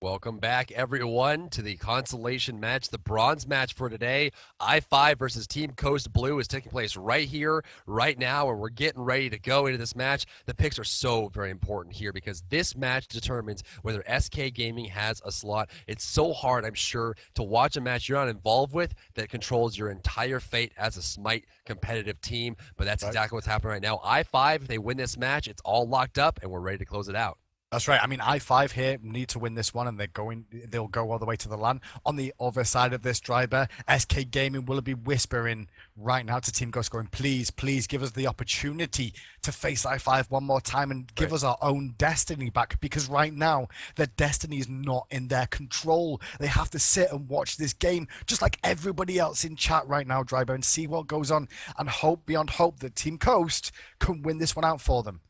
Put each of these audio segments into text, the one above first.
Welcome back, everyone, to the consolation match, the bronze match for today. I-5 versus Team Coast Blue is taking place right here, right now, and we're getting ready to go into this match. The picks are so very important here because this match determines whether SK Gaming has a slot. It's so hard, I'm sure, to watch a match you're not involved with that controls your entire fate as a Smite competitive team, but that's exactly what's happening right now. I-5, if they win this match, it's all locked up, and we're ready to close it out. That's right. I mean, I-5 here need to win this one, and they'll go all the way to the LAN. On the other side of this, driver, SK Gaming will be whispering right now to Team Ghost, going, please, please give us the opportunity to face I-5 one more time and give us our own destiny back, because right now, their destiny is not in their control. They have to sit and watch this game, just like everybody else in chat right now, driver, and see what goes on, and hope beyond hope that Team Coast can win this one out for them.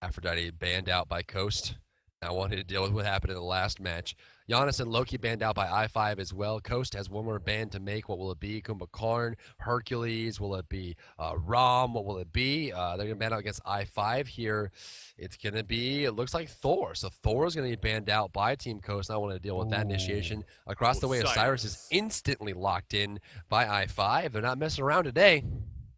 Aphrodite banned out by Coast. I wanted to deal with what happened in the last match. Giannis and Loki banned out by I-5 as well. Coast has one more ban to make. What will it be? Kumbhakarn, Hercules? Will it be Rom? What will it be? They're going to ban out against I-5 here. It's going to be, it looks like Thor. So Thor is going to be banned out by Team Coast. I want to deal with that initiation. Across the way, Osiris is instantly locked in by I-5. They're not messing around today.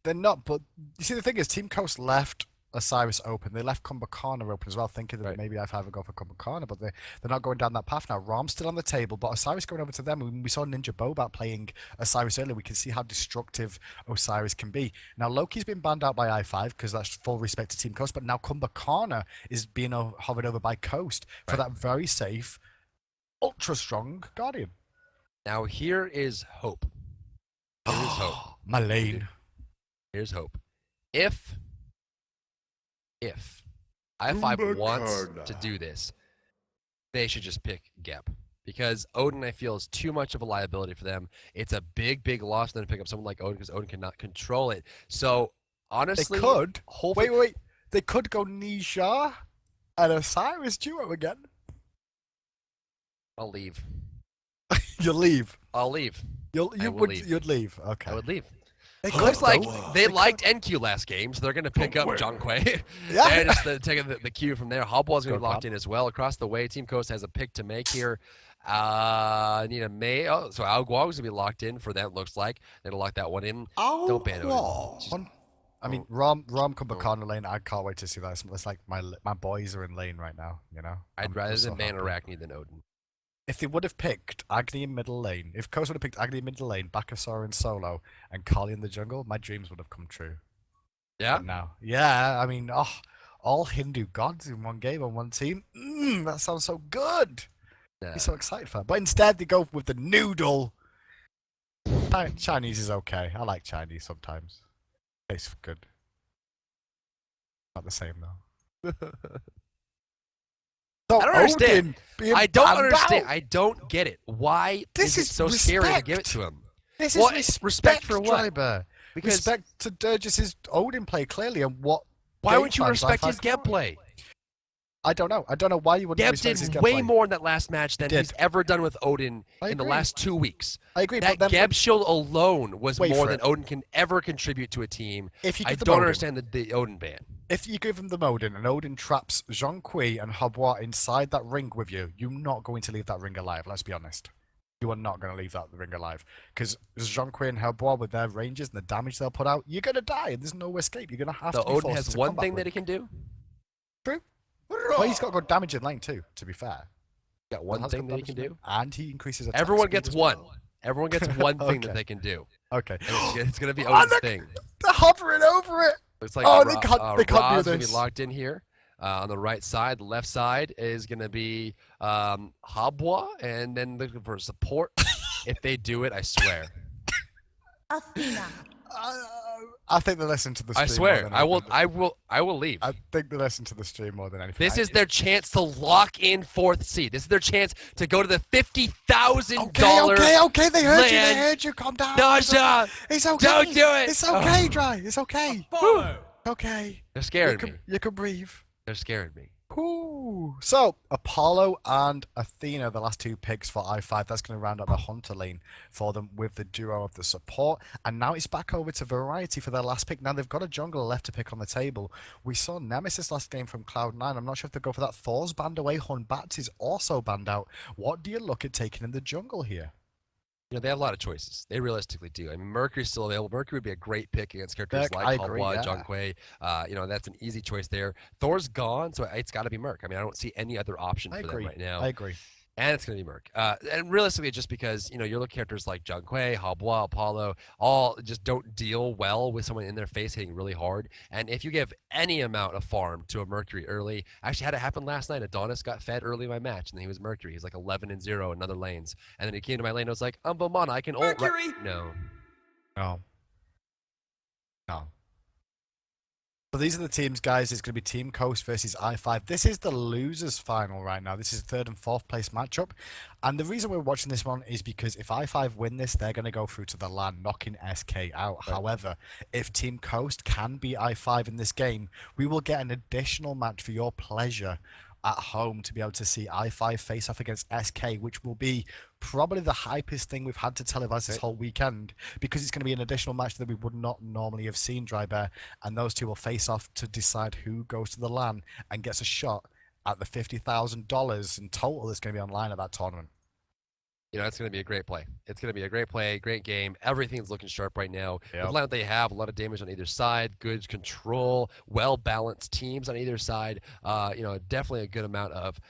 They're not, but you see, the thing is, Team Coast left Osiris open. They left Kumbhakarn open as well, thinking that maybe I-5 would go for Kumbhakarn, but they're not going down that path now. Rom's still on the table, but Osiris going over to them. When we saw Ninja Bobat playing Osiris earlier, we can see how destructive Osiris can be. Now, Loki's been banned out by I-5 because that's full respect to Team Coast, but now Kumbhakarn is being hovered over by Coast for that very safe, ultra strong Guardian. Now, here is hope. Here's hope. My lane. Here's hope. If I-5 wants to do this, they should just pick Gep. Because Odin, I feel, is too much of a liability for them. It's a big, big loss for them to pick up someone like Odin because Odin cannot control it. So, honestly... They could. Hopefully, wait. They could go Nisha and Osiris duo again. I'll leave. You'll leave? I'll leave. You'd leave. Okay. I would leave. It looks like they liked NQ last game, so they're going to pick up Zhonghui. Yeah. They're just taking the cue from there. Hobwall's going to be locked in as well. Across the way, Team Coast has a pick to make here. Need a May. Oh, so Ao Guang's going to be locked in for that, looks like. They're going to lock that one in. Don't ban it. I mean, Rom Kumbhakarn lane, I can't wait to see that. It's like my boys are in lane right now, you know? I'd rather than ban Arachne than Odin. If they would have picked Agni in middle lane, if Coast would have picked Agni in middle lane, Bakasura in solo, and Kali in the jungle, my dreams would have come true. Yeah? But now, yeah, I mean, all Hindu gods in one game on one team. That sounds so good. Nah. Be so excited for that. But instead, they go with the noodle. Chinese is okay. I like Chinese sometimes. Tastes good. Not the same though. I don't understand. I don't understand. Out. I don't get it. Why is it so scary to give it to him? This is respect for what? Driver. Because respect to Durgis's Odin play clearly, and what. Why would you respect his Gep play? I don't know. I don't know why you wouldn't respect his Gep play. Gep did way more in that last match than he's ever done with Odin in the last 2 weeks. I agree. That Gep shield alone was more than Odin can ever contribute to a team. I don't understand the Odin ban. If you give him the Odin and Odin traps Zhonghui and Hobwa inside that ring with you, you're not going to leave that ring alive, let's be honest. You are not going to leave that ring alive. Because Zhonghui and Hobwa, with their ranges and the damage they'll put out, you're going to die and there's no escape. You're going to have to be forced to Odin has one thing that he can do? True. Well, he's got to go damage in lane too, to be fair. He's got one thing that he can do? And he increases attack Everyone gets one. Well. Everyone gets one thing that they can do. Okay. It's going to be Odin's thing. They're hovering over it. Looks like they can't do Ra's this. Gonna be locked in here. On the right side, the left side is gonna be Hobwa, and then looking for support. If they do it, I swear. Athena. I think they listen to the stream. I swear, I will leave. I think they listen to the stream more than anything. This is their chance to lock in 4th seed. This is their chance to go to the $50,000. Okay, they heard you. They heard you. Calm down. Nasha, it's okay. don't do it. It's okay, Dry. It's okay. Okay. They're scaring me. You can breathe. They're scaring me. Ooh. So Apollo and Athena, the last two picks for I5. That's going to round out the Hunter lane for them with the duo of the support. And now it's back over to Variety for their last pick. Now they've got a jungler left to pick on the table. We saw Nemesis last game from Cloud9. I'm not sure if they go for that. Thor's banned away. Hunbat is also banned out. What do you look at taking in the jungle here? You know, they have a lot of choices. They realistically do. I mean, Mercury's still available. Mercury would be a great pick against characters Merc, like I agree, Halwa, yeah. Junkwei. You know, that's an easy choice there. Thor's gone, so it's got to be Merc. I mean, I don't see any other option for them right now. I agree. And it's going to be Merc. And realistically, just because, you know, you're looking at characters like Junkwei, Halwa, Apollo, all just don't deal well with someone in their face hitting really hard. And if you give any amount of farm to a Mercury early, I actually had it happen last night. Adonis got fed early in my match, and then he was Mercury. He's like 11-0 in other lanes. And then he came to my lane and was like, I'm Vomana, I can ult. Mercury! No. No. No. So these are the teams, guys. It's going to be Team Coast versus I5. This is the losers final right now. This is the 3rd and 4th place matchup. And the reason we're watching this one is because if I5 win this, they're going to go through to the LAN, knocking SK out. Right. However, if Team Coast can beat I5 in this game, we will get an additional match for your pleasure at home to be able to see I5 face off against SK, which will be probably the hypest thing we've had to televise this whole weekend, because it's going to be an additional match that we would not normally have seen, Dry Bear, and those two will face off to decide who goes to the LAN and gets a shot at the $50,000 in total that's going to be online at that tournament. You know, it's going to be a great play. It's going to be a great play, great game. Everything's looking sharp right now. Yep. The lineup they have, a lot of damage on either side, good control, well-balanced teams on either side. You know, definitely a good amount of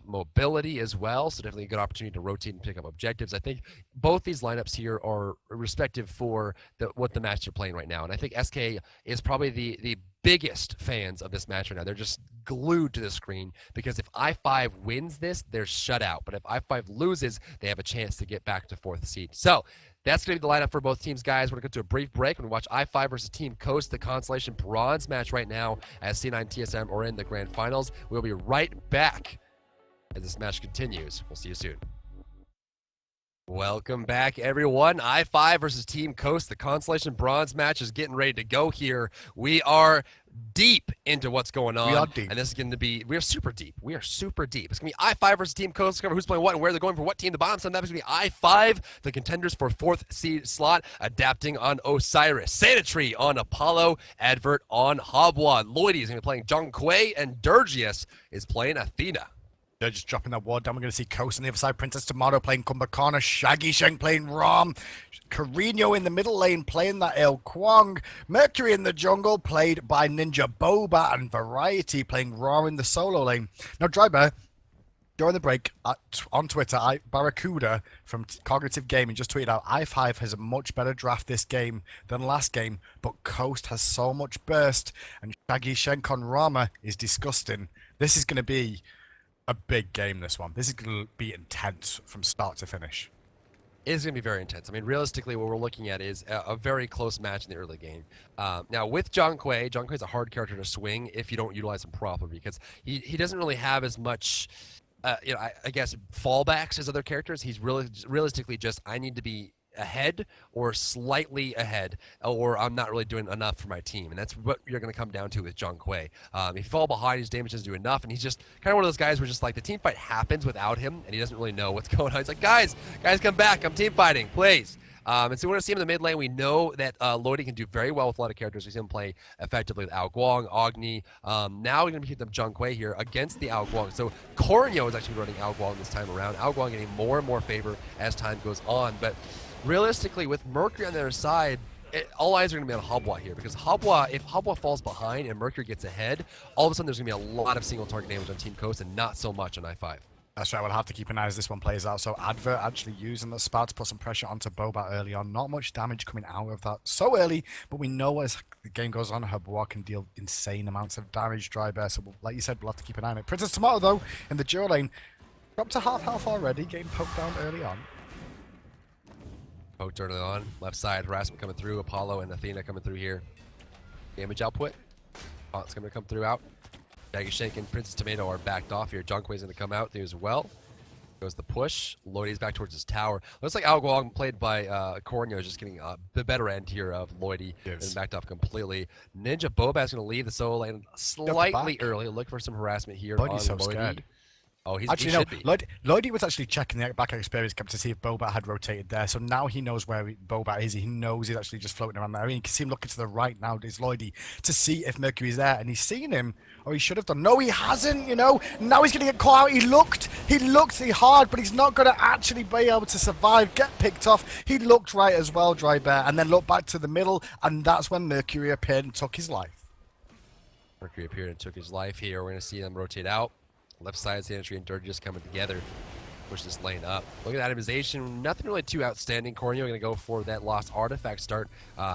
mobility as well, so definitely a good opportunity to rotate and pick up objectives. I think both these lineups here are respective for what the match they're playing right now, and I think SK is probably the biggest fans of this match right now. They're just glued to the screen, because if I5 wins this, they're shut out. But if I5 loses, they have a chance to get back to 4th seed. So that's going to be the lineup for both teams, guys. We're going to go to a brief break and watch I5 versus Team Coast, the Constellation Bronze match right now, as C9 TSM are in the grand finals. We'll be right back as this match continues. We'll see you soon. Welcome back, everyone. I5 versus Team Coast. The Constellation Bronze match is getting ready to go here. We are deep into what's going on. We are deep. And this is going to be, we are super deep. We are super deep. It's going to be I5 versus Team Coast. Discover who's playing what and where they're going for what team. The bottom side, that's going to be I5, the contenders for 4th seed slot, adapting on Osiris. Sanitary on Apollo. Advert on Halwa. Lloydie is going to be playing Junkwei, and Durgius is playing Athena. They're just dropping that ward down. We're going to see Coast on the other side. Princess Tomato playing Kumbhakana. Shaggy Shen playing Rom. Carino in the middle lane playing that Il Kwang. Mercury in the jungle played by Ninja Boba. And Variety playing Raw in the solo lane. Now, Dry Bear, during the break on Twitter, Barracuda from Cognitive Gaming just tweeted out, I5 has a much better draft this game than last game, but Coast has so much burst. And Shaggy Shen Rama is disgusting. This is going to be a big game, this one. This is going to be intense from start to finish. It is going to be very intense. I mean, realistically, what we're looking at is a very close match in the early game. Now, with Junkwei is a hard character to swing if you don't utilize him properly, because he doesn't really have as much, you know, I guess, fallbacks as other characters. He's really realistically just, I need to be ahead or slightly ahead, or I'm not really doing enough for my team, and that's what you're going to come down to with Junkwei. If you fall behind, his damage doesn't do enough, and he's just kind of one of those guys where just like the team fight happens without him, and he doesn't really know what's going on. He's like, guys, come back, I'm team fighting, please. And so we want to see him in the mid lane. We know that Lloydie can do very well with a lot of characters. We see him play effectively with Ao Guang, Agni. Now we're going to be hitting up Junkwei here against the Ao Guang. So Corneo is actually running Ao Guang this time around. Ao Guang getting more and more favor as time goes on, but realistically, with Mercury on the other side, all eyes are going to be on Halwa here, because Halwa, if Halwa falls behind and Mercury gets ahead, all of a sudden there's going to be a lot of single target damage on Team Coast and not so much on I5. That's right, we'll have to keep an eye as this one plays out. So Advert actually using the spot to put some pressure onto Boba early on. Not much damage coming out of that so early, but we know as the game goes on, Halwa can deal insane amounts of damage, Dry Bear. So like you said, we'll have to keep an eye on it. Princess Tomato, though, in the duo lane, dropped to half health already, getting poked down early on. Poke turning on. Left side, harassment coming through. Apollo and Athena coming through here. Damage output. It's going to come through out. Shaggy Shank and Princess Tomato are backed off here. Junkwei's going to come out there as well. Goes the push. Lloydy's back towards his tower. Looks like Alguang, played by Cornio, is just getting the better end here of Lloydy. Yes. And backed off completely. Ninja Bobat's going to leave the solo lane slightly early. Look for some harassment here on Lloydy's so Lloydy. scared. Oh, he Actually, should no. be. Lloydy was actually checking the back experience cap to see if Bobat had rotated there. So now he knows where Bobat is. He knows he's actually just floating around there. I mean, you can see him looking to the right now, is Lloydy, to see if Mercury's there. And he's seen him, or he should have done. No, he hasn't, you know. Now he's going to get caught out. He looked hard, but he's not going to actually be able to survive, get picked off. He looked right as well, Dry Bear, and then looked back to the middle. And that's when Mercury appeared and took his life. Mercury appeared and took his life here. We're going to see them rotate out. Left side is the entry and Dirty just coming together. Push this lane up. Look at the itemization. Nothing really too outstanding. Cornio going to go for that lost artifact start.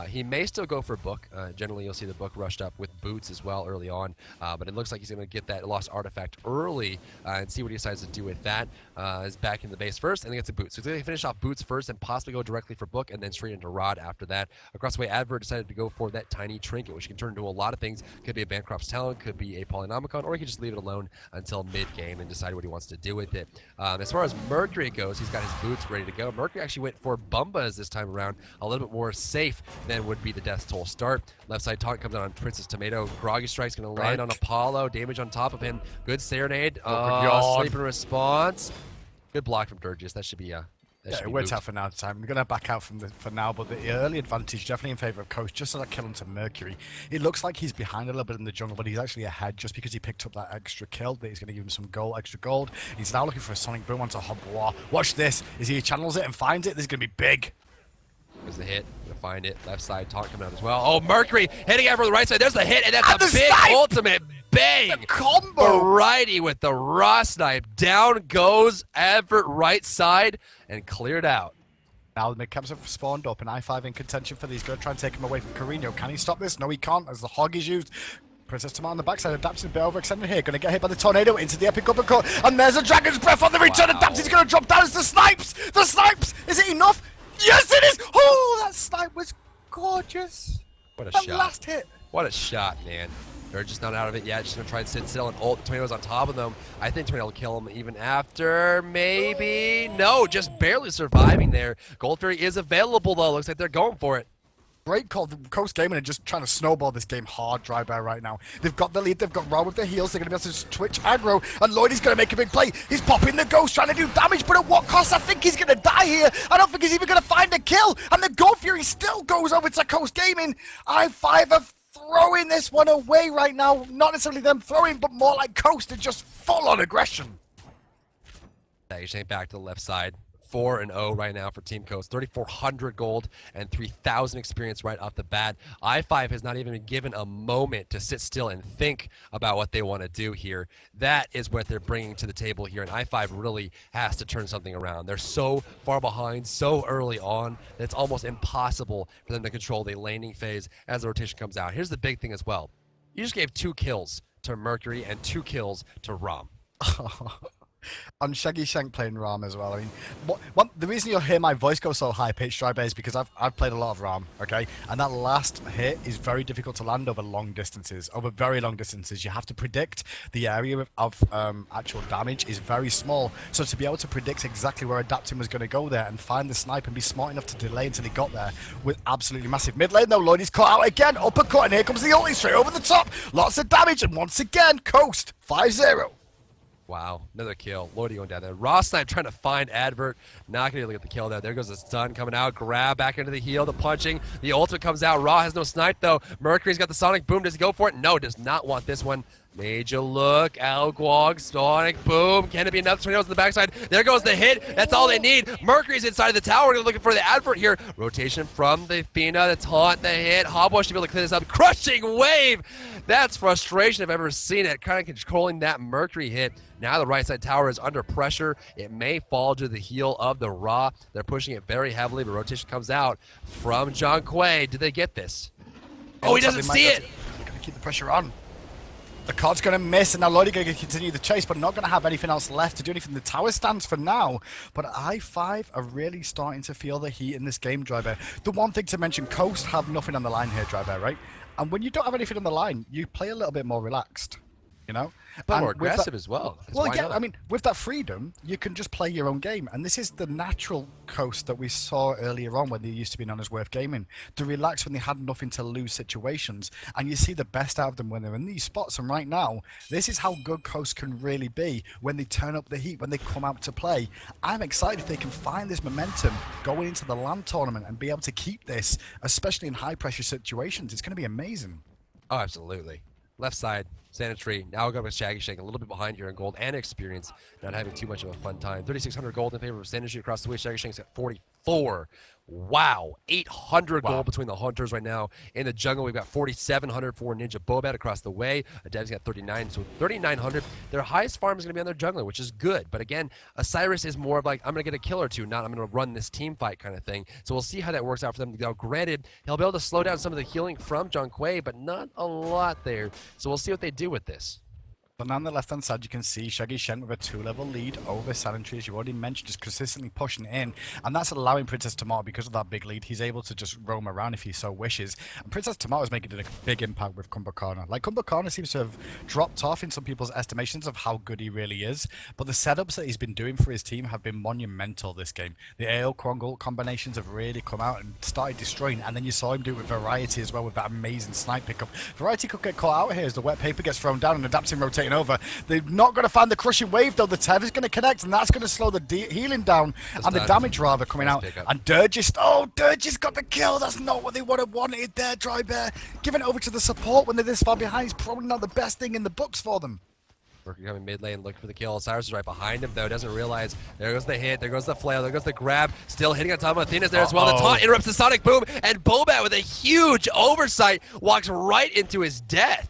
He may still go for book. Generally, you'll see the book rushed up with boots as well early on. But it looks like he's going to get that lost artifact early and see what he decides to do with that. Is back in the base first and then gets a boot. So he's going to finish off boots first and possibly go directly for book and then straight into rod after that. Across the way, Advert decided to go for that tiny trinket, which can turn into a lot of things. Could be a Bancroft's Talent, could be a Polynomicon, or he could just leave it alone until mid-game and decide what he wants to do with it. As far as Mercury goes, he's got his boots ready to go. Mercury actually went for Bumbas this time around, a little bit more safe than would be the Death Toll start. Left side taunt comes out on Princess Tomato. Groggy Strike's going to land on Apollo. Damage on top of him. Good Serenade. Sleep in response. Good block from Durgis. That should be Yeah, it worked out for now. Time. We're going to back out for now, but the early advantage definitely in favor of Coast. Just so that kill onto Mercury. It looks like he's behind a little bit in the jungle, but he's actually ahead just because he picked up that extra kill. That he's going to give him some extra gold. He's now looking for a Sonic Boom onto Hobbois. Watch this. As he channels it and finds it, this is going to be big. There's the hit. Gonna find it. Left side taunt coming out as well. Oh, Mercury hitting out from the right side. There's the hit, and that's And a the big snipe! ultimate bang. The combo. Variety with the raw snipe. Down goes Everett right side and cleared out. Now the mid-camps have spawned up, and I5 in contention for these. Going to try and take him away from Carino. Can he stop this? No, he can't, as the hog is used. Princess Tomato on the backside, adapts a bit overextended here. Going to get hit by the tornado into the epic uppercut, and there's a Dragon's Breath on the return. Wow. Adapts is going to drop down. It's the snipes! The snipes! Is it enough? Yes, it is! Oh, that snipe was gorgeous. What a That shot. last hit. What a shot, man. They're just not out of it yet. Just going to try and sit still and ult. Tornado's on top of them. I think Tornado will kill him even after. Maybe. No, just barely surviving there. Gold Fury is available, though. Looks like they're going for it. Great call. The Coast Gaming are just trying to snowball this game hard, Dry Bear, right now. They've got the lead. They've got Raw with their heals. They're going to be able to twitch aggro. And Lloyd is going to make a big play. He's popping the Ghost, trying to do damage. But at what cost? I think he's going to die here. I don't think he's even going to find a kill. And the Gold Fury still goes over to Coast Gaming. I5 are throwing this one away right now. Not necessarily them throwing, but more like Coast are just full on aggression. He's back to the left side. 4-0 right now for Team Coast. 3,400 gold and 3,000 experience right off the bat. I5 has not even been given a moment to sit still and think about what they want to do here. That is what they're bringing to the table here, and I5 really has to turn something around. They're so far behind so early on that it's almost impossible for them to control the laning phase as the rotation comes out. Here's the big thing as well. You just gave 2 kills to Mercury and 2 kills to Rom. On Shaggy Shank playing Ram as well. I mean, the reason you'll hear my voice go so high pitched, Dry Bear, is because I've played a lot of Ram, okay? And that last hit is very difficult to land over long distances, over very long distances. You have to predict the area of actual damage is very small. So to be able to predict exactly where Adapting was going to go there and find the snipe and be smart enough to delay until he got there was absolutely massive. Mid lane though, Lloyd is caught out again, uppercut, and here comes the ulti straight over the top. Lots of damage, and once again, Coast 5-0. Wow, another kill. Lloydie going down there. Raw Snipe trying to find Advert. Not going to get the kill there. There goes the stun coming out. Grab back into the heel. The punching. The ultimate comes out. Raw has no snipe though. Mercury's got the Sonic Boom. Does he go for it? No, does not want this one. Major look. Alguog. Sonic Boom. Can it be enough? Tornadoes on the backside. There goes the hit. That's all they need. Mercury's inside of the tower. We're looking for the Advert here. Rotation from the Fina. The taunt. The hit. Hobbois should be able to clear this up. Crushing wave. That's frustration if I've ever seen it. Kind of controlling that Mercury hit. Now the right side tower is under pressure. It may fall to the heel of the Ra. They're pushing it very heavily, but rotation comes out from John Quay. Did they get this? Oh, he doesn't see it. They're going to keep the pressure on. The card's going to miss, and now Lloydie going to continue the chase, but not going to have anything else left to do anything. The tower stands for now, but I5 are really starting to feel the heat in this game, Dry Bear. The one thing to mention, Coast have nothing on the line here, Dry Bear, right? And when you don't have anything on the line, you play a little bit more relaxed. you know? But And more with that- aggressive as well. 'cause Well, why yeah, not? I mean, with that freedom, you can just play your own game. And this is the natural coast that we saw earlier on when they used to be known as Worth Gaming. The relax when they had nothing to lose situations. And you see the best out of them when they're in these spots. And right now, this is how good coast can really be when they turn up the heat, when they come out to play. I'm excited if they can find this momentum going into the LAN tournament and be able to keep this, especially in high pressure situations. It's going to be amazing. Oh, absolutely. Left side, Sanitary. Now we'll go with Shaggy Shake, a little bit behind here in gold and experience. Not having too much of a fun time. 3,600 gold in favor of Sanitary across the way. Shaggy Shake's at 44. Wow. 800 gold between the Hunters right now. In the jungle, we've got 4,700 for Ninja Bobat across the way. Adev's got 39, so 3,900. Their highest farm is going to be on their jungler, which is good. But again, Osiris is more of like, I'm going to get a kill or two, not I'm going to run this team fight kind of thing. So we'll see how that works out for them. Now, granted, he'll be able to slow down some of the healing from John Quay, but not a lot there. So we'll see what they do with this. But now on the left-hand side, you can see Shaggy Shen with a 2-level lead over Sanitary, as you already mentioned, just consistently pushing in. And that's allowing Princess Tomato, because of that big lead, he's able to just roam around if he so wishes. And Princess Tomato is making a big impact with Kumbhakarna. Like, Kumbhakarna seems to have dropped off in some people's estimations of how good he really is. But the setups that he's been doing for his team have been monumental this game. The AO Quangle combinations have really come out and started destroying. And then you saw him do it with Variety as well, with that amazing snipe pickup. Variety could get caught out here as the wet paper gets thrown down and Adapting rotating over. They're not going to find the crushing wave though. The Tev is going to connect, and that's going to slow the healing down and the damage rather coming out. And Durgis, Durgis got the kill. That's not what they would have wanted there, Dry Bear. Giving it over to the support when they're this far behind is probably not the best thing in the books for them. Worker coming mid lane, looking for the kill. Cyrus is right behind him, though. Doesn't realize. There goes the hit. There goes the flail. There goes the grab. Still hitting on top of Athena's there as well. The taunt interrupts the sonic boom, and Bobat with a huge oversight walks right into his death.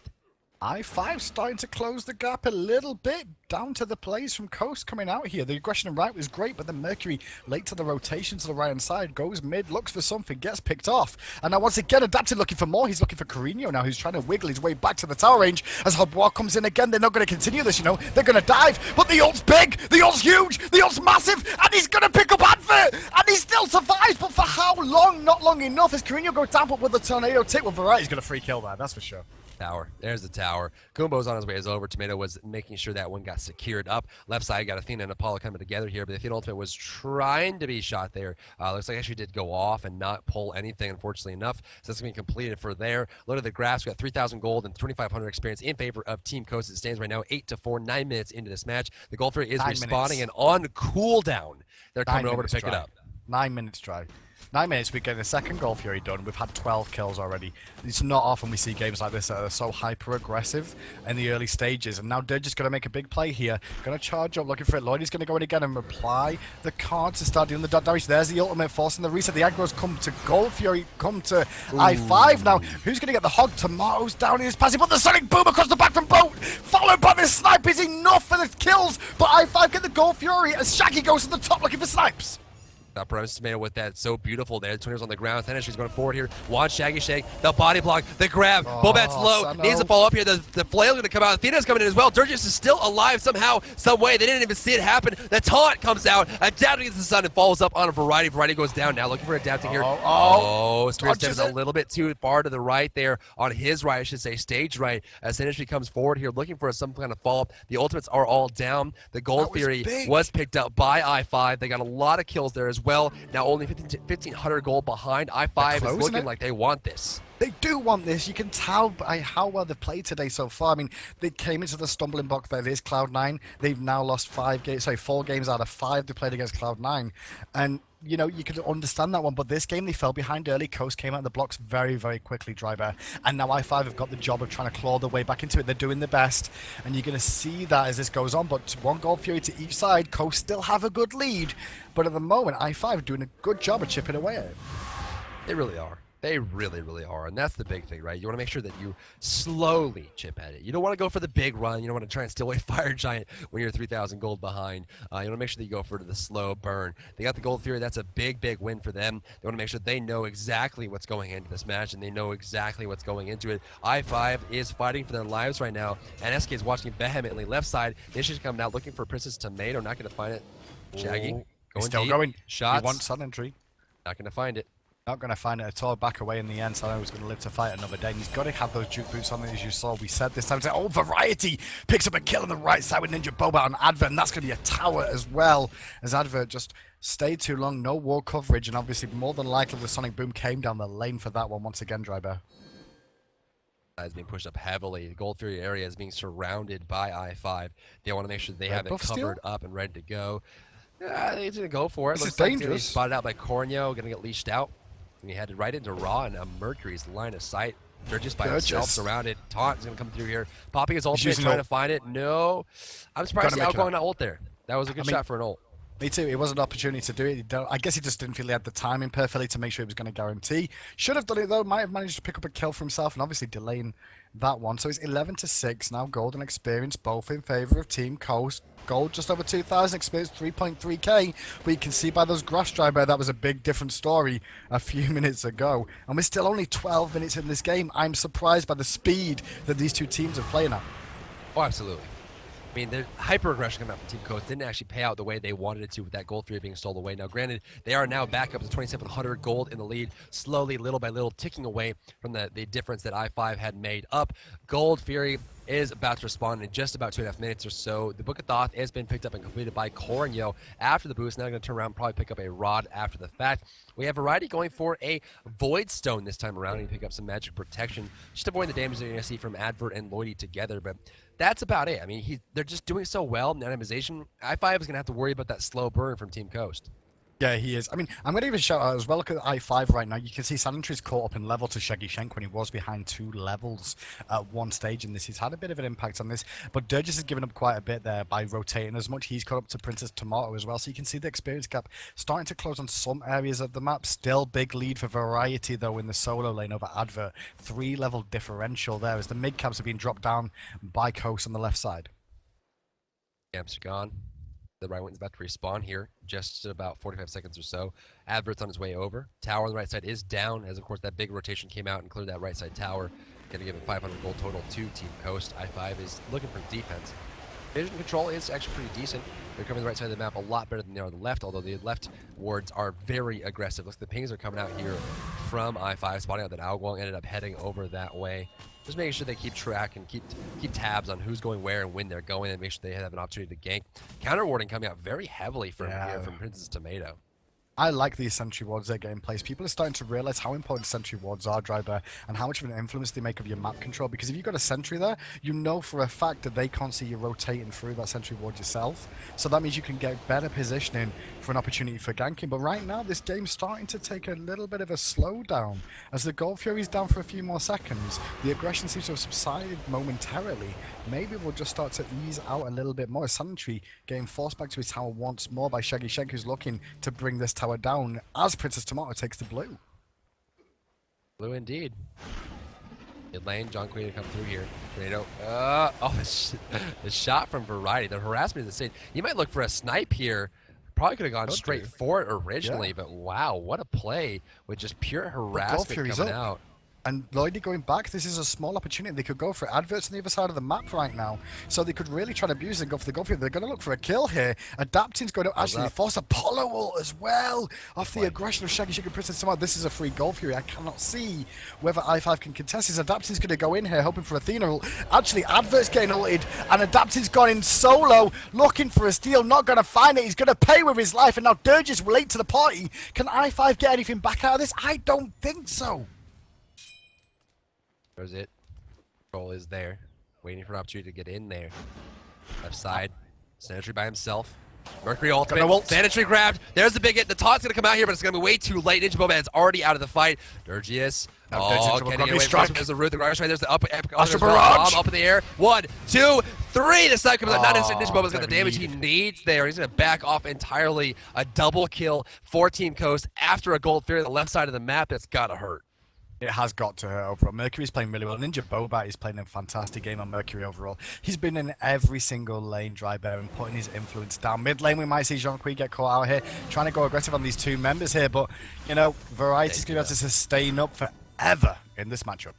I5 starting to close the gap a little bit down to the plays from Coast coming out here. The aggression and right was great, but then Mercury late to the rotation to the right hand side, goes mid, looks for something, gets picked off. And now once again, Adapted looking for more. He's looking for Carino now, who's trying to wiggle his way back to the tower range. As Hubwar comes in again, they're not going to continue this, you know. They're going to dive, but the ult's big, the ult's huge, the ult's massive, and he's going to pick up Advert, and he still survives, but for how long? Not long enough. As Carino goes down, but with the tornado tip, with Variety's going to free kill there, that's for sure. Tower. There's the tower. Kumbo's on his way over. Tomato was making sure that one got secured up. Left side got Athena and Apollo coming together here, but the Athena ultimate was trying to be shot there. Looks like actually did go off and not pull anything, unfortunately enough. So that's going to be completed for there. Look at the graphs. We got 3,000 gold and 2,500 experience in favor of Team Coast. It stands right now 8-4, 9 minutes into this match. The Gold Fury is respawning and on cooldown. They're coming over to pick it up. 9 minutes dry. 9 minutes, we get the second Gold Fury done. We've had 12 kills already. It's not often we see games like this that are so hyper-aggressive in the early stages. And now Dirge going to make a big play here. Going to charge up, looking for it. Lloyd is going to go in again and apply the card to start dealing the dot damage. There's the ultimate, forcing the reset. The aggro's come to Gold Fury, come to I5 now. Who's going to get the hog? Tomatoes down in his passive, but the Sonic Boom across the back from Boat, followed by the snipe is enough for the kills. But I5 get the Gold Fury as Shaggy goes to the top looking for snipes. That premise Tomato with that so beautiful there. Tornado's on the ground. She's going forward here. Wants Shaggy Shake. The body block. The grab. Bobat's low. Needs to fall up here. The flail's going to come out. Athena's coming in as well. Durgis is still alive somehow, some way. They didn't even see it happen. The taunt comes out. Adapting against the sun and follows up on a Variety. Variety goes down now. Looking for Adapting here. Spears is a little bit too far to the right there. On his right, I should say, stage right. As Sanitary comes forward here, looking for some kind of follow-up. The ultimates are all down. The Gold Fury was picked up by I5. They got a lot of kills there as well. Now only 1,500 gold behind. I5 is looking like they want this. They do want this. You can tell by how well they've played today so far. I mean, they came into the stumbling block that is Cloud9. They've now lost 4 games out of 5 they played against Cloud9. And, you know, you could understand that one. But this game, they fell behind early. Coast came out of the blocks very, very quickly, Dry Bear. And now I5 have got the job of trying to claw their way back into it. They're doing their best. And you're going to see that as this goes on. But 1 Gold Fury to each side. Coast still have a good lead. But at the moment, I5 are doing a good job of chipping away at it. They really are. They really, really are. And that's the big thing, right? You want to make sure that you slowly chip at it. You don't want to go for the big run. You don't want to try and steal away Fire Giant when you're 3,000 gold behind. You want to make sure that you go for the slow burn. They got the Gold Fury. That's a big, big win for them. They want to make sure they know exactly what's going into this match, and they know exactly what's going into it. I5 is fighting for their lives right now, and SK is watching vehemently. Left side, Nish is coming out looking for Princess Tomato. Not going to find it. Shaggy. Still going. Shots. He wants Sun Entry. Not going to find it. Not going to find it at all. Back away in the end. So I know he's going to live to fight another day. And he's got to have those juke boots on, as you saw. We said this time. It's like, oh, Variety picks up a kill on the right side with Ninja Boba on Advert. And that's going to be a tower as well. As Advert just stayed too long. No wall coverage. And obviously, more than likely, the Sonic Boom came down the lane for that one once again, Drybear. Is being pushed up heavily. The Gold Fury area is being surrounded by I-5. They want to make sure they have it covered up and ready to go. I think he's going to go for it. This Looks is like dangerous. he's spotted out by Corneo, going to get leashed out. And he headed right into Raw and Mercury's line of sight. They're just by himself, surrounded. Taunt is going to come through here. Popping his ultimate, trying to find it. No. I'm surprised the outgoing not ult there. That was a good shot for an ult. Me too. It was an opportunity to do it. I guess he just didn't feel he had the timing perfectly to make sure he was going to guarantee. Should have done it though. Might have managed to pick up a kill for himself and obviously delaying that one. So it's 11-6 now. Gold and experience both in favor of Team Coast. Gold just over 2,000, experience 3.3k. But you can see by those graphs, Drybear, that was a big different story a few minutes ago. And we're still only 12 minutes in this game. I'm surprised by the speed that these two teams are playing at. Oh, absolutely. I mean, the hyper-aggression coming out from Team Coast didn't actually pay out the way they wanted it to with that gold 3 being stolen away. Now, granted, they are now back up to 2,700 gold in the lead, slowly, little by little, ticking away from the difference that I-5 had made up. Gold Fury is about to respond in just about 2.5 minutes or so. The Book of Thoth has been picked up and completed by Corneo after the boost. Now they're going to turn around and probably pick up a Rod after the fact. We have Variety going for a Void Stone this time around and pick up some magic protection, just avoiding the damage that you're going to see from Advert and Lloydie together. But that's about it. I mean, they're just doing so well in anonymization. I-5 is going to have to worry about that slow burn from Team Coast. Yeah, he is. I mean, I'm going to even shout out as well. Look at I-5 right now. You can see Sanitry's caught up in level to Shaggy Shank when he was behind 2 levels at one stage in this. He's had a bit of an impact on this, but Durgis has given up quite a bit there by rotating as much. He's caught up to Princess Tomato as well, so you can see the experience gap starting to close on some areas of the map. Still big lead for Variety, though, in the solo lane over Advert. 3-level differential there as the mid-caps have been dropped down by Coast on the left side. Camps are gone. The right wing's about to respawn here, just about 45 seconds or so. Advert's on his way over. Tower on the right side is down, as of course that big rotation came out and cleared that right side tower. Gonna give him 500 gold total to Team Coast. I-5 is looking for defense. Vision control is actually pretty decent. They're covering the right side of the map a lot better than they are on the left, although the left wards are very aggressive. Looks like the pings are coming out here from I-5, spotting out that Aoguang ended up heading over that way. Just making sure they keep track and keep tabs on who's going where and when they're going, and make sure they have an opportunity to gank. Counter warding coming out very heavily from here from Princess Tomato. I like these sentry wards they're getting in place. People are starting to realize how important sentry wards are, Drybear, and how much of an influence they make of your map control. Because if you've got a sentry there, you know for a fact that they can't see you rotating through that sentry ward yourself. So that means you can get better positioning for an opportunity for ganking. But right now, this game's starting to take a little bit of a slowdown. As the Gold Fury's down for a few more seconds, the aggression seems to have subsided momentarily. Maybe we'll just start to ease out a little bit more. Sentry getting forced back to his tower once more by Shaggy Shank, who's looking to bring this tower down as Princess Tomato takes the blue. Blue indeed. Mid lane, John Queen to come through here. Tornado. The shot from Variety. The harassment is insane. You might look for a snipe here. Probably could have gone straight for it originally, but wow, what a play with just pure harassment coming out. And Lloydie going back, this is a small opportunity. They could go for Adverts on the other side of the map right now. So they could really try to abuse it and go for the goal. They're going to look for a kill here. Adapting's going to actually force Apollo ult as well. Off the aggression of Shaggy and Princess Tomato. This is a free goal Fury. I cannot see whether I-5 can contest this. Adapting's going to go in here hoping for Athena ult. Actually, Advert's getting ulted and Adapting's gone in solo looking for a steal. Not going to find it. He's going to pay with his life. And now Durgis late to the party. Can I-5 get anything back out of this? I don't think so. There's it. Control is there. Waiting for an opportunity to get in there. Left side. Sanitary by himself. Mercury ultimate. Sanitary grabbed. There's the big hit. The taunt's going to come out here, but it's going to be way too late. Ninja Boba is already out of the fight. Durgius. Kenny away. There's the root. The right. There's the up in the air. 1, 2, 3. The side comes out. Not instant. Ninja Boba's got the damage he needs there. He's going to back off entirely. A double kill for Team Coast after a Gold Fury on the left side of the map. That's got to hurt. It has got to hurt overall. Mercury's playing really well. Ninja Boba is playing a fantastic game on Mercury overall. He's been in every single lane, Drybear, and putting his influence down. Mid lane, we might see Jean-Qui get caught out here, trying to go aggressive on these two members here, but, you know, Variety's going to be able to sustain up forever in this matchup.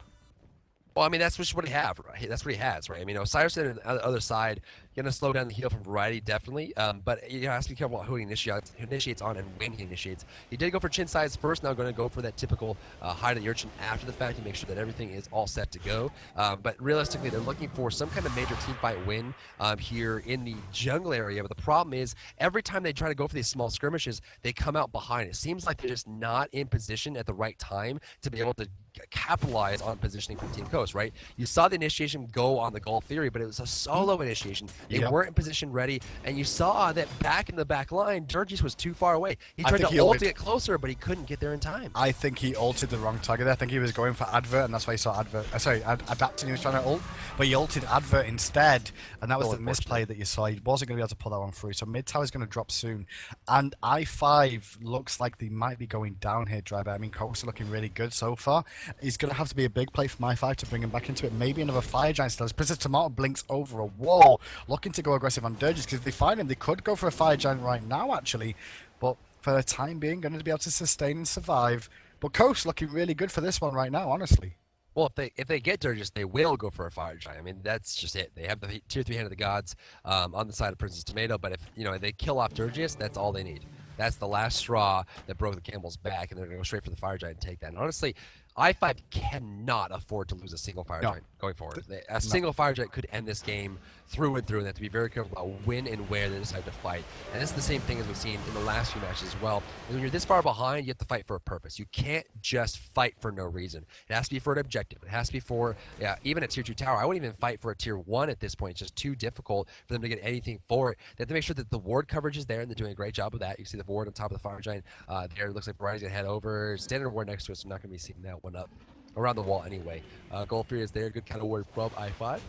Well, I mean, that's just what he have. Right? That's what he has, right? I mean, Osiris on the other side, Going to slow down the heal from Variety, definitely. But you have to be careful who he initiates on and when he initiates. He did go for chin size first, now going to go for that typical hide the urchin after the fact to make sure that everything is all set to go. But realistically, they're looking for some kind of major team fight win here in the jungle area. But the problem is, every time they try to go for these small skirmishes, they come out behind. It seems like they're just not in position at the right time to be able to capitalize on positioning from Team Coast, right? You saw the initiation go on the Gulf Theory, but it was a solo initiation. They weren't in position ready, and you saw that back in the back line, Durgis was too far away. He tried to ult to get closer, but he couldn't get there in time. I think he ulted the wrong target there. I think he was going for Advert, and that's why he saw Advert. Adapting, he was trying to ult, but he ulted Advert instead, and that was the misplay that you saw. He wasn't going to be able to pull that one through, so mid tower is going to drop soon, and I5 looks like they might be going down here, Driver. I mean, Coast are looking really good so far. He's going to have to be a big play from i5 to bring him back into it. Maybe another Fire Giant still. As Princess Tomato blinks over a wall, looking to go aggressive on Durgis, because if they find him, they could go for a Fire Giant right now, actually. But for the time being, going to be able to sustain and survive. But Coast looking really good for this one right now, honestly. Well, if they get Durgis, they will go for a Fire Giant. I mean, that's just it. They have the tier 3 Hand of the Gods on the side of Princess Tomato, but if they kill off Durgis, that's all they need. That's the last straw that broke the camel's back, and they're going to go straight for the Fire Giant and take that. And honestly, i5 cannot afford to lose a single Fire Giant going forward. A single Fire Giant could end this game through and through, and they have to be very careful about when and where they decide to fight. And it's the same thing as we've seen in the last few matches as well. When you're this far behind, you have to fight for a purpose. You can't just fight for no reason. It has to be for an objective. It has to be for, even a tier 2 tower. I wouldn't even fight for a tier 1 at this point. It's just too difficult for them to get anything for it. They have to make sure that the ward coverage is there, and they're doing a great job of that. You see the ward on top of the Fire Giant there. It looks like Variety's going to head over. Standard ward next to us, so not going to be seeing that one up around the wall anyway. Gold Fury is there. Good kind of word from i5.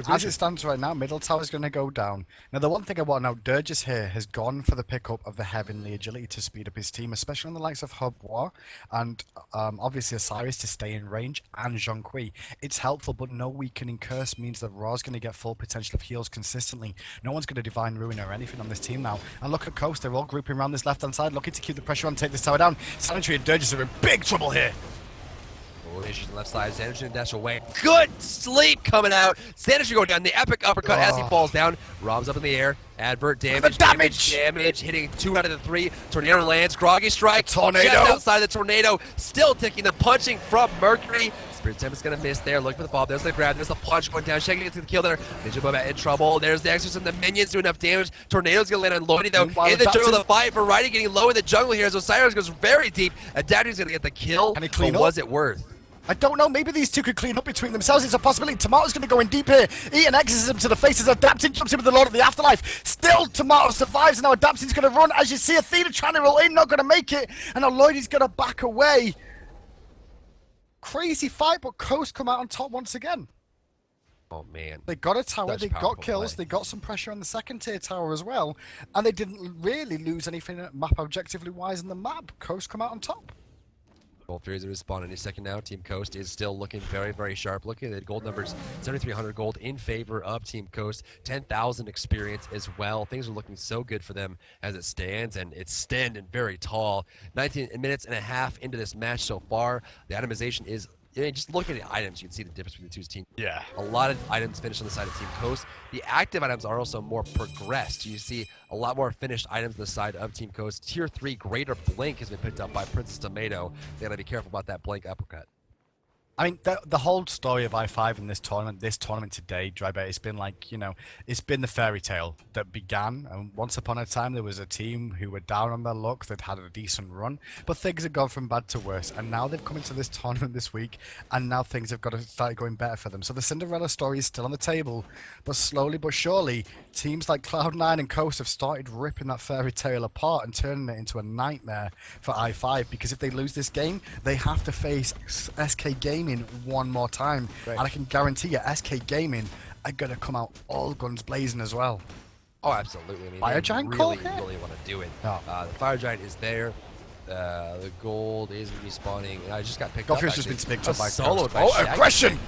As it stands right now, middle tower is going to go down. Now, the one thing I want to know, Durgis here has gone for the pickup of the Heavenly Agility to speed up his team, especially on the likes of Hubwa and obviously Osiris to stay in range, and Zhonghui. It's helpful, but no weakening curse means that Ra's going to get full potential of heals consistently. No one's going to Divine Ruin or anything on this team now. And look at Coast, they're all grouping around this left-hand side, looking to keep the pressure on, take this tower down. Sanitary and Durgis are in big trouble here. Issues on the left side. Sanderson and dash away. Good sleep coming out. Sanderson going down. The epic uppercut as he falls down. Rob's up in the air. Advert damage. Damage. Hitting 2 out of the 3. Tornado lands. Groggy strike. Tornado. Just outside the tornado. Still taking the punching from Mercury. Spirit Tempest gonna miss there. Looking for the fall. There's the grab. There's the punch going down. Shaking into the kill there. Ninja Boba in trouble. There's the Exorcism. The minions do enough damage. Tornado's gonna land on Lloydie though. In the jungle, the fight. Variety getting low in the jungle here as Osiris goes very deep. Adapting's gonna get the kill. Can he clean up? Was it worth? I don't know, maybe these two could clean up between themselves. It's a possibility. Tomato's going to go in deep here. Eat an exorcism to the face as Adapting jumps in with the Lord of the Afterlife. Still, Tomato survives, and now Adapting's going to run. As you see, Athena trying to roll in, not going to make it. And now Lloydie's going to back away. Crazy fight, but Coast come out on top once again. Oh, man. They got a tower, they got kills, they got some pressure on the second tier tower as well. And they didn't really lose anything map objectively wise in the map. Coast come out on top. Gold Furies are respawn any second now. Team Coast is still looking very, very sharp. Looking at the gold numbers, 7,300 gold in favor of Team Coast. 10,000 experience as well. Things are looking so good for them as it stands, and it's standing very tall. 19 minutes and a half into this match so far. The itemization is, just looking at the items, you can see the difference between the two teams. Yeah. A lot of items finished on the side of Team Coast. The active items are also more progressed. You see a lot more finished items on the side of Team Coast. Tier 3 Greater Blink has been picked up by Princess Tomato. They gotta be careful about that Blink uppercut. I mean, the whole story of i5 in this tournament today, Dryber, it's been like, it's been the fairy tale that began. And once upon a time, there was a team who were down on their luck that had a decent run, but things have gone from bad to worse. And now they've come into this tournament this week, and now things have got to start going better for them. So the Cinderella story is still on the table, but slowly but surely, teams like Cloud9 and Coast have started ripping that fairy tale apart and turning it into a nightmare for i5. Because if they lose this game, they have to face SK Gaming one more time, and I can guarantee you SK Gaming are gonna come out all guns blazing as well. Oh, absolutely. I mean, Fire Giant really want to do it. Oh. The Fire Giant is there. The gold is going to be spawning. I just got picked up. Goldfield's just been picked up by solo. Oh, aggression!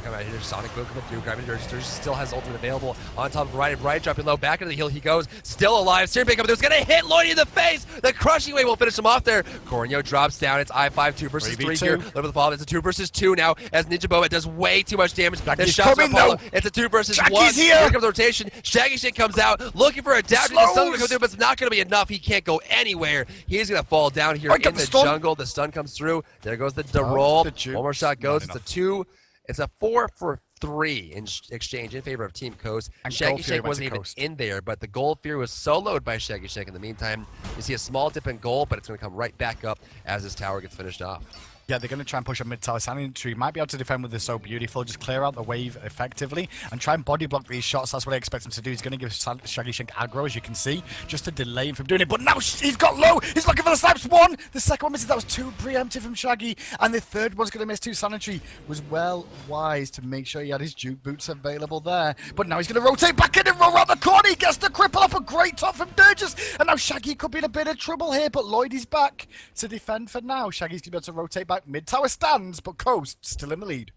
Come out here, Sonic Boom coming through, grabbing Durge. Durge still has ultimate available on top of Variety. Variety dropping low, back into the heal he goes, still alive. Steering coming through, it's gonna hit Lloydie in the face. The crushing wave will finish him off there. Corneo drops down. It's I5 2 versus 3 here. Look at the fall. It's a 2 versus 2 now as Ninja Boba does way too much damage. The shots from Apollo. It's a 2 versus 1. Here comes the rotation. Shaggy Shake comes out looking for a dab. The stun will come through, but it's not gonna be enough. He can't go anywhere. He's gonna fall down here in the jungle. The stun comes through. There goes the roll. One more shot goes. It's a 2. It's a 4 for 3 in exchange in favor of Team Coast. And Shaggy Shake wasn't even in there, but the gold fear was soloed by Shaggy Shake. In the meantime, you see a small dip in gold, but it's going to come right back up as this tower gets finished off. Yeah, they're going to try and push a mid-tower Sanitary. Might be able to defend with this So Beautiful. Just clear out the wave effectively and try and body block these shots. That's what I expect him to do. He's going to give Shaggy Shank aggro, as you can see, just to delay him from doing it. But now he's got low. He's looking for the snipes. 1. The second one misses. That was 2 preemptive from Shaggy. And the third one's going to miss 2. Sanitary was well wise to make sure he had his Duke boots available there. But now he's going to rotate back in and roll around the corner. He gets the cripple off. A great top from Durges. And now Shaggy could be in a bit of trouble here. But Lloyd is back to defend for now. Shaggy's going to be able to rotate back. Mid-tower stands, but Coast still in the lead.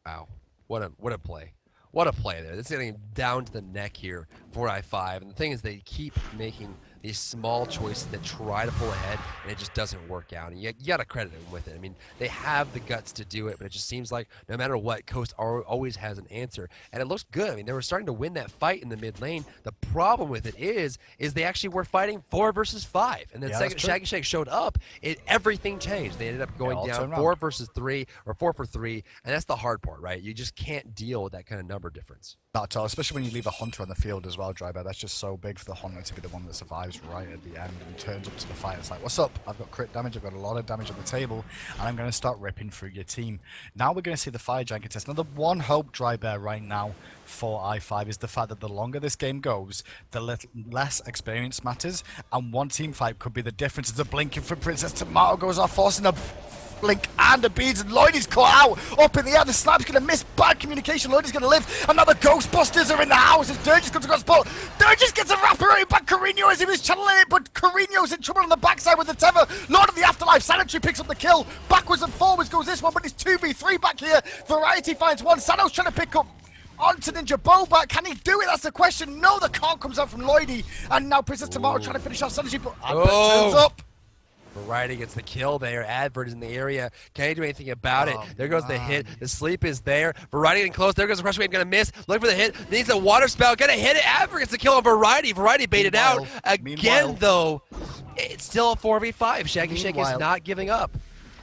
Wow, what a play. What a play there. This is getting down to the neck here for I5. And the thing is, they keep making these small choices that try to pull ahead, and it just doesn't work out. And you got to credit them with it. I mean, they have the guts to do it, but it just seems like no matter what, Coast always has an answer. And it looks good. I mean, they were starting to win that fight in the mid lane. The problem with it is they actually were fighting 4 versus 5. And then second Shaggy Shake showed up, everything changed. They ended up going down 4 versus 3, or 4 for 3, and that's the hard part, right? You just can't deal with that kind of number difference. Not at all, especially when you leave a Hunter on the field as well, Drybear. That's just so big for the Hunter to be the one that survives right at the end and turns up to the fight. It's like, what's up? I've got crit damage, I've got a lot of damage on the table, and I'm going to start ripping through your team. Now we're going to see the Fire Giant contest. Now, the one hope, Drybear, right now for I5 is the fact that the longer this game goes, the less experience matters, and one team fight could be the difference. It's a blinking for Princess Tomato goes off, forcing a blink and the beads, and Lloyd is caught out up in the air. The snipe's going to miss. Bad communication. Lloyd is going to live. And now the Ghostbusters are in the house as Durges comes across the ball. Durges gets a wraparound back Carino as he was channeling it, but Carino's in trouble on the backside with the tether. Lord of the Afterlife. Sanitary picks up the kill. Backwards and forwards goes this one, but it's 2v3 back here. Variety finds one. Sano's trying to pick up onto Ninja Boba. Can he do it? That's the question. No, the call comes out from Lloydie. And now Princess Tomato trying to finish off Sanitary, but Advert turns up. Variety gets the kill there. Advert is in the area. Can't he do anything about it? There goes the hit. The sleep is there. Variety getting close. There goes the crush wave. Gonna miss. Looking for the hit. Needs a water spout. Gonna hit it. Advert gets the kill on Variety. Variety baited out. Again, though, it's still a 4v5. Shaggy Shake is not giving up.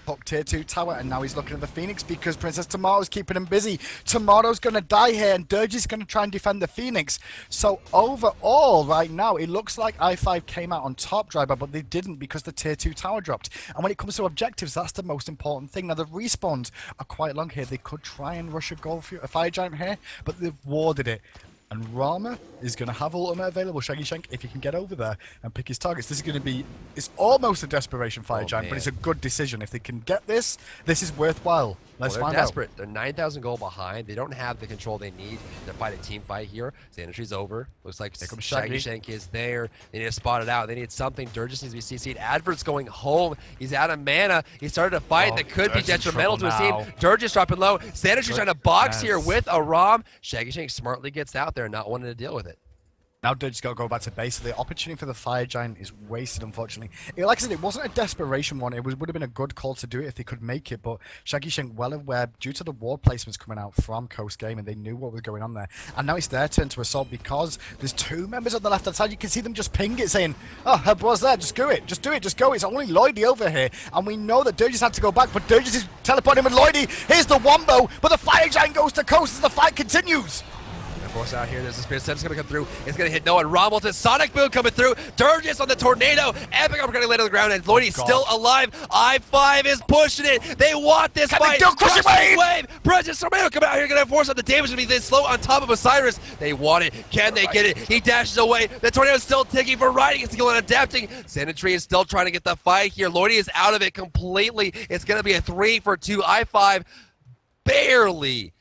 Top tier 2 tower, and now he's looking at the Phoenix because Princess Tomato's keeping him busy. Tomato's going to die here, and Durge is going to try and defend the Phoenix. So overall, right now, it looks like I5 came out on top, Drybear, but they didn't because the tier 2 tower dropped. And when it comes to objectives, that's the most important thing. Now, the respawns are quite long here. They could try and rush a Fire Giant here, but they've warded it. And Rama is going to have ultimate available. Shaggy Shank, if he can get over there and pick his targets, this is going to be, it's almost a desperation Fire Giant, but it's a good decision. If they can get this, this is worthwhile. Let's find out. They're desperate. They're 9,000 gold behind. They don't have the control they need to fight a team fight here. Sanitry's over. Looks like Shaggy Shank is there. They need to spot it out. They need something. Durges needs to be CC'd. Advert's going home. He's out of mana. He started a fight that could be detrimental to his team. Durges dropping low. Sanitry's trying to box here with a ROM. Shaggy Shank smartly gets out there, not wanting to deal with it. Now Durge's got to go back to base, so the opportunity for the Fire Giant is wasted, unfortunately. Like I said, it wasn't a desperation one. It would have been a good call to do it if they could make it, but Shaggy Shank well aware, due to the ward placements coming out from Coast Gaming, they knew what was going on there. And now it's their turn to assault because there's 2 members on the left-hand side. You can see them just ping it, saying, oh, help was there, just do it, just do it, just go. It's only Lloydie over here, and we know that Durges had to go back, but Durges is teleporting with Lloydie. Here's the wombo, but the Fire Giant goes to Coast as the fight continues. Of course, out here, there's a Spirit Sense going to come through. It's going to hit no one. Rommelton, Sonic Boom coming through. Durges on the Tornado. Epic uppercut laid on the ground, and Lloydie's still alive. I5 is pushing it. They want this fight. Crushing wave. Princess Tornado coming out here, going to force out the damage to be this slow on top of Osiris. They want it. Can they get it? He dashes away. The Tornado is still ticking. Variety gets the kill and adapting. Sanitary is still trying to get the fight here. Lloydie is out of it completely. It's going to be a 3 for 2. I5 barely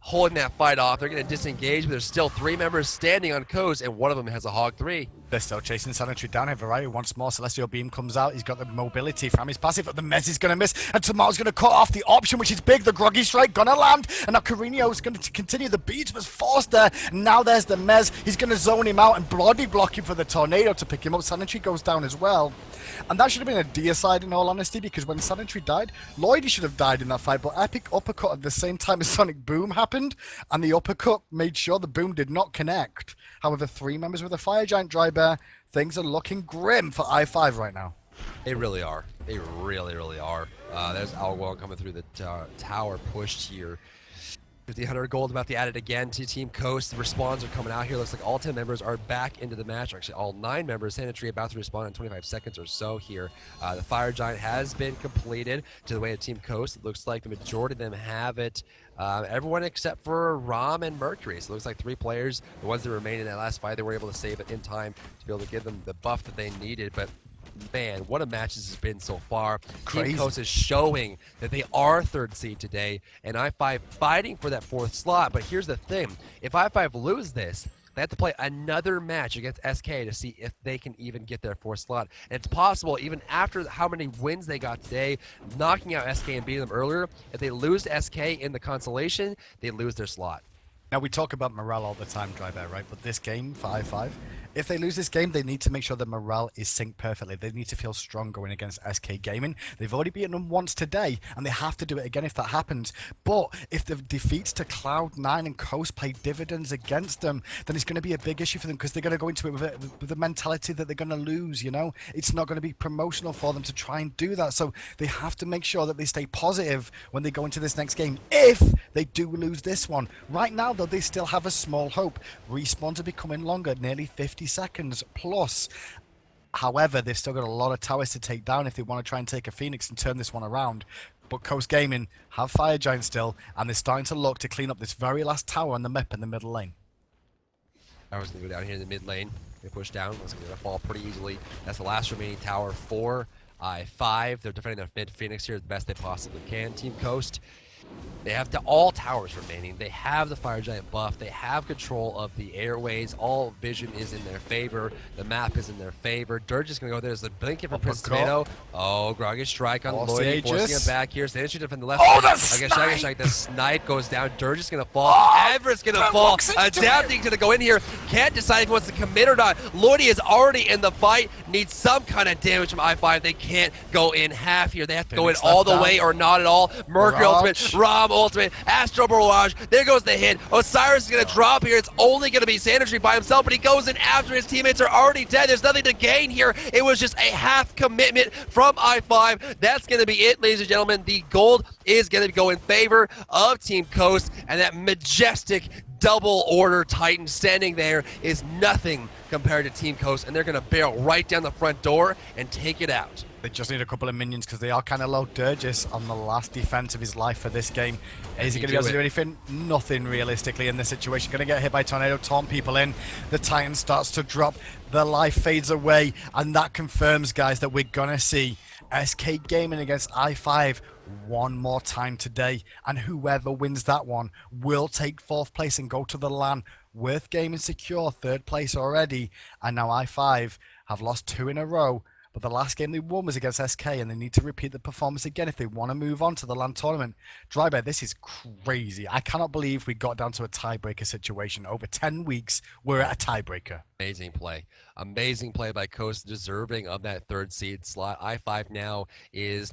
holding that fight off. They're going to disengage, but there's still 3 members standing on Coast, and one of them has a Hog 3. They're still chasing Sanitary down here. Variety once more. Celestial Beam comes out. He's got the mobility from his passive, but the Mez is going to miss. And Tomato's going to cut off the option, which is big. The Groggy Strike going to land. And now Carino's going to continue. The beat was forced there. And now there's the Mez. He's going to zone him out and body block him for the Tornado to pick him up. Sanitary goes down as well. And that should have been a deicide in all honesty, because when Sanitary died, Lloydie should have died in that fight. But Epic uppercut at the same time as Sonic Boom happened. And the uppercut made sure the Boom did not connect. However, 3 members with a Fire Giant Dry Bear. Things are looking grim for I-5 right now. They really are. They really, really are. There's Alwell coming through the tower, pushed here. 1,500 gold about to add it again to Team Coast. The respawns are coming out here. Looks like all 10 members are back into the match. Actually, all 9 members. Sanitary about to respawn in 25 seconds or so here. The Fire Giant has been completed to the way of Team Coast. It looks like the majority of them have it. Everyone except for Rom and Mercury. So it looks like 3 players, the ones that remain in that last fight, they were able to save it in time to be able to give them the buff that they needed. But man, what a match this has been so far. Crazy. Team Coast is showing that they are 3rd seed today, and I-5 fighting for that 4th slot. But here's the thing. If I-5 lose this, they have to play another match against SK to see if they can even get their 4th slot. And it's possible, even after how many wins they got today, knocking out SK and beating them earlier, if they lose to SK in the consolation, they lose their slot. Now, we talk about morale all the time, Dry Bear, right? But this game for I-5, if they lose this game, they need to make sure the morale is synced perfectly. They need to feel strong going against SK Gaming. They've already beaten them once today, and they have to do it again if that happens. But if the defeats to Cloud9 and Coast pay dividends against them, then it's going to be a big issue for them, because they're going to go into it with the mentality that they're going to lose, you know? It's not going to be promotional for them to try and do that. So they have to make sure that they stay positive when they go into this next game, if they do lose this one. Right now, though, they still have a small hope. Respawns are becoming longer, nearly 50 seconds plus. However, they've still got a lot of towers to take down if they want to try and take a Phoenix and turn this one around. But Coast Gaming have Fire Giant still, and they're starting to look to clean up this very last tower on the map in the middle lane. I was going to go down here in the mid lane. They push down. It's going to fall pretty easily. That's the last remaining tower for I-5. They're defending their mid Phoenix here the best they possibly can. Team Coast, they have all towers remaining. They have the Fire Giant buff. They have control of the airways. All vision is in their favor. The map is in their favor. Dirge is going to go there. There's a blink from Prince Tomato. Oh, Groggy Strike on Lloyd, forcing him back here. Sanity should defend the left. Oh, the Snipe! The Snipe goes down. Dirge is going to fall. Everett's going to fall. Adapting's going to go in here. Can't decide if he wants to commit or not. Lloyd is already in the fight. Needs some kind of damage from I-5. They can't go in half here. They have to go in all the way or not at all. Mercury ultimate. Rob ultimate, Astro Barrage, there goes the hit. Osiris is going to drop here. It's only going to be Sanitary by himself, but he goes in after his teammates are already dead. There's nothing to gain here. It was just a half commitment from I-5. That's going to be it, ladies and gentlemen. The gold is going to go in favor of Team Coast, and that majestic double order Titan standing there is nothing compared to Team Coast, and they're going to barrel right down the front door and take it out. They just need a couple of minions because they are kind of low. Durgis on the last defense of his life for this game. Is he going to be able to do anything? Nothing realistically in this situation. Going to get hit by Tornado, taunt people in. The Titan starts to drop. The life fades away. And that confirms, guys, that we're going to see SK Gaming against I-5 one more time today. And whoever wins that one will take 4th place and go to the LAN. Worth Gaming secure 3rd place already. And now I-5 have lost 2 in a row. But the last game they won was against SK, and they need to repeat the performance again if they want to move on to the LAN tournament. Drybear, this is crazy. I cannot believe we got down to a tiebreaker situation. Over 10 weeks, we're at a tiebreaker. Amazing play. Amazing play by Coast, deserving of that 3rd seed slot. I-5 now is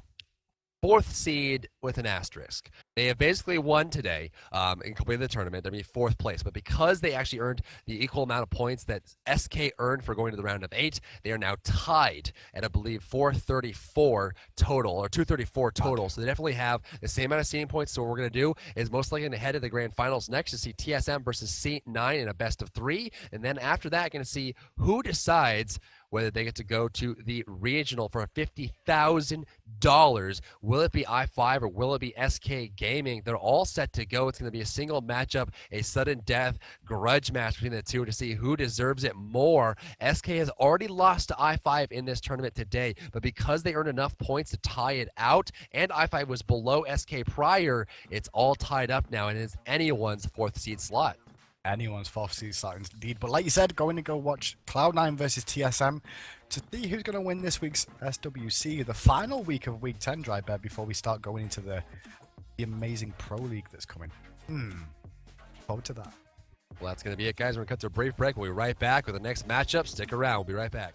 4th seed with an asterisk. They have basically won today and completed the tournament. They're going to be 4th place. But because they actually earned the equal amount of points that SK earned for going to the round of 8, they are now tied at, I believe, 434 total, or 234 total. So they definitely have the same amount of seeding points. So what we're going to do is most likely going to head to the grand finals next to see TSM versus C9 in a best of 3. And then after that, going to see who decides whether they get to go to the regional for $50,000. Will it be I-5 or will it be SK Gaming? They're all set to go. It's going to be a single matchup, a sudden death grudge match between the two to see who deserves it more. SK has already lost to I-5 in this tournament today, but because they earned enough points to tie it out, and I-5 was below SK prior, it's all tied up now, and it's anyone's 4th seed slot. anyone's 4th seed starting lead. But like you said, going to go watch Cloud9 versus TSM to see who's going to win this week's SWC, the final week of Week 10 dry bet before we start going into the amazing Pro League that's coming. Forward to that. Well, that's going to be it, guys. We're going to cut to a brief break. We'll be right back with the next matchup. Stick around. We'll be right back.